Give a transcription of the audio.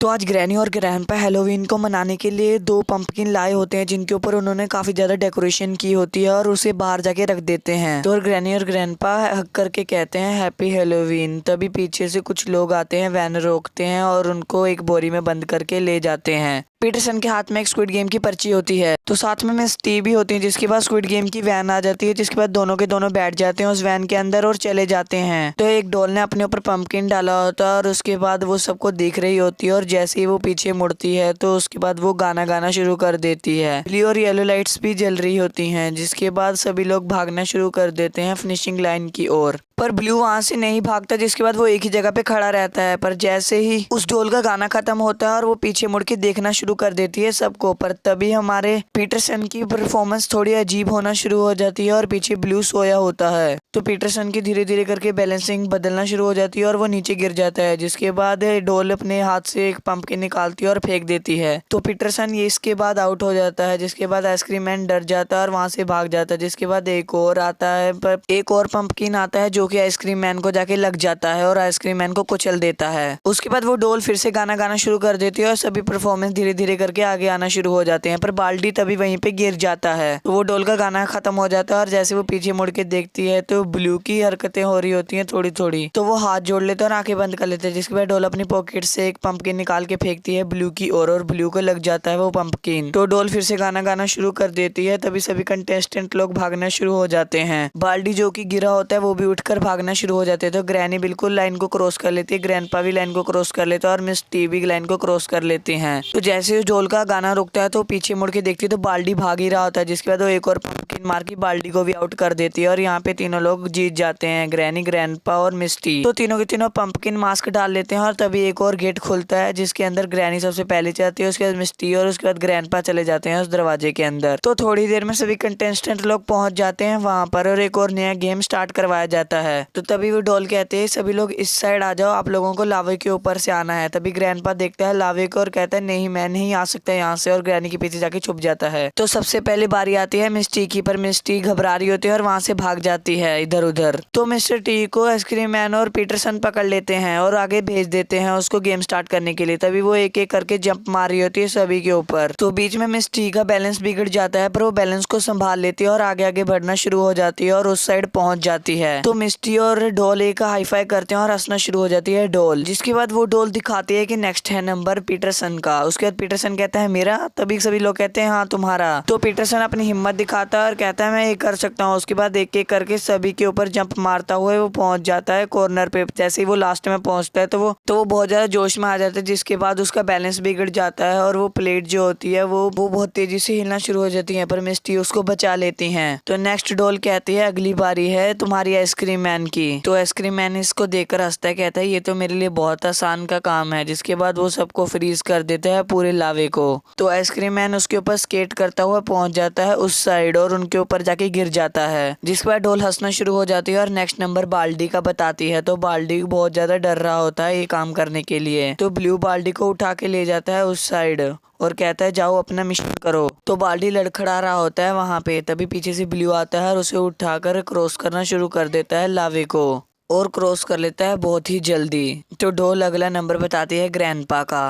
तो आज ग्रैनी और ग्रैंडपा हैलोवीन को मनाने के लिए दो पंपकिन लाए होते हैं जिनके ऊपर उन्होंने काफी ज्यादा डेकोरेशन की होती है और उसे बाहर जाके रख देते हैं। तो और ग्रैनी और ग्रैंडपा हक करके कहते हैं हैप्पी हैलोवीन। तभी पीछे से कुछ लोग आते हैं, वैन रोकते हैं और उनको एक बोरी में बंद करके ले जाते हैं। पीटरसन के हाथ में एक स्क्विड गेम की पर्ची होती है, तो साथ में मिस टी भी होती है, जिसके बाद स्क्विड गेम की वैन आ जाती है, जिसके बाद दोनों के दोनों बैठ जाते हैं उस वैन के अंदर और चले जाते हैं। तो एक डॉल ने अपने ऊपर पंपकिन डाला होता है और उसके बाद वो सबको देख रही होती है और जैसे ही वो पीछे मुड़ती है तो उसके बाद वो गाना गाना शुरू कर देती है। ब्लू और येलो लाइट्स भी जल रही होती हैं, जिसके बाद सभी लोग भागना शुरू कर देते हैं फिनिशिंग लाइन की ओर। पर ब्लू वहां से नहीं भागता, जिसके बाद वो एक ही जगह पे खड़ा रहता है। पर जैसे ही उस ढोल का गाना खत्म होता है और वो पीछे मुड़ के देखना शुरू कर देती है सबको, पर तभी हमारे पीटरसन की परफॉर्मेंस थोड़ी अजीब होना शुरू हो जाती है और पीछे ब्लू सोया होता है। तो पीटरसन की धीरे धीरे करके बैलेंसिंग बदलना शुरू हो जाती है और वो नीचे गिर जाता है, जिसके बाद ढोल अपने हाथ से एक पंपकिन निकालती है और फेंक देती है। तो पीटरसन ये इसके बाद आउट हो जाता है, जिसके बाद आइसक्रीम मैन डर जाता है और वहां से भाग जाता है। जिसके बाद एक और आता है, पर एक और पंपकिन आता है जो कि आइसक्रीम मैन को जाके लग जाता है और आइसक्रीम मैन को कुचल देता है। उसके बाद वो डोल फिर से गाना गाना शुरू कर देती है और सभी परफॉर्मेंस धीरे धीरे करके आगे आना शुरू हो जाते हैं। पर बाल्टी तभी वहीं पे गिर जाता है, तो वो डोल का गाना खत्म हो जाता है और जैसे वो पीछे मुड़ के देखती है तो ब्लू की हरकतें हो रही होती हैं थोड़ी थोड़ी। तो वो हाथ जोड़ लेते हैं और आंखें बंद कर लेते हैं, जिसके बाद डोल अपनी पॉकेट से एक पंपकिन निकाल के फेंकती है ब्लू की ओर और ब्लू को लग जाता है वो पंपकिन। तो डोल फिर से गाना गाना शुरू कर देती है। तभी सभी कंटेस्टेंट लोग भागना शुरू हो जाते हैं। बाल्टी जो कि गिरा होता है वो भी उठकर भागना शुरू हो जाते हैं। तो ग्रैनी बिल्कुल लाइन को क्रॉस कर लेती है, ग्रैंडपा भी लाइन को क्रॉस कर लेता है और मिस टी भी लाइन को क्रॉस कर लेते हैं। तो जैसे उस ढोल का गाना रुकता है तो पीछे मुड़ के देखती है तो बाल्टी भाग ही रहा होता है, जिसके बाद वो एक और पंपकिन मार के बाल्टी को भी आउट कर देती है और यहाँ पे तीनों लोग जीत जाते हैं, ग्रैनी, ग्रैंडपा और मिस टी। तो तीनों के तीनों पंपकिन मास्क डाल लेते हैं और तभी एक और गेट खुलता है, जिसके अंदर ग्रैनी सबसे पहले जाती है, उसके बाद मिस टी और उसके बाद ग्रैंडपा चले जाते हैं उस दरवाजे के अंदर। तो थोड़ी देर में सभी कंटेस्टेंट लोग पहुंच जाते हैं वहां पर और एक और नया गेम स्टार्ट करवाया जाता है। तो तभी वो डॉल कहते हैं सभी लोग इस साइड आ जाओ, आप लोगों को लावे के ऊपर से आना है। तभी ग्रैंडपा देखता है लावे को और कहता है नहीं, मैं नहीं आ सकता यहाँ से, और ग्रैनी के पीछे जाके छुप जाता है। तो सबसे पहले बारी आती है मिस टी की, पर मिस टी घबरा रही होती है और वहां से भाग जाती है इधर उधर। तो मिस्टर टी को आइसक्रीम मैन और पीटरसन पकड़ लेते हैं और आगे भेज देते हैं उसको गेम स्टार्ट करने के लिए। तभी वो एक एक करके जंप मार रही होती है सभी के ऊपर। तो बीच में मिस टी का बैलेंस बिगड़ जाता है, पर वो बैलेंस को संभाल लेती है और आगे आगे बढ़ना शुरू हो जाती है और उस साइड पहुंच जाती है। तो मिस टी और डॉल एक हाई फाई करते हैं और हंसना शुरू हो जाती है डॉल। जिसके बाद वो डॉल दिखाती है कि नेक्स्ट है नंबर पीटरसन का। उसके बाद पीटरसन कहता है मेरा, तभी सभी लोग कहते हैं हाँ तुम्हारा। तो पीटरसन अपनी हिम्मत दिखाता है और कहता है मैं ये कर सकता हूँ। उसके बाद एक एक करके सभी के ऊपर जंप मारता हुआ वो पहुंच जाता है कॉर्नर पे। जैसे ही वो लास्ट में पहुंचता है तो वो बहुत ज्यादा जोश में आ जाता है, जिसके बाद उसका बैलेंस बिगड़ जाता है और वो प्लेट जो होती है वो बहुत तेजी से हिलना शुरू हो जाती है, पर मिस टी उसको बचा लेती हैं। तो नेक्स्ट डॉल कहती है अगली बारी है तुम्हारी आइसक्रीम मैन की। तो आइसक्रीम मैन इसको देखकर हंसता है, कहता है ये तो मेरे लिए बहुत आसान का काम है। जिसके बाद वो सबको फ्रीज कर देता है पूरे लावे को। तो आइसक्रीम मैन उसके ऊपर स्केट करता हुआ पहुंच जाता है उस साइड और उनके ऊपर जाके गिर जाता है। जिसके बाद डॉल हंसना शुरू हो जाती है और नेक्स्ट नंबर बाल्टी का बताती है। तो बाल्टी बहुत ज्यादा डर रहा होता है ये काम करने के लिए। तो ब्लू बाल्टी को उठा के ले जाता है उस साइड और कहता है जाओ अपना मिशन करो। तो बाल्टी लड़खड़ा रहा होता है वहां पे। तभी पीछे से ब्लू आता है और उसे उठाकर क्रॉस करना शुरू कर देता है लावे को और क्रॉस कर लेता है बहुत ही जल्दी। तो डॉल अगला नंबर बताती है ग्रैंडपा का।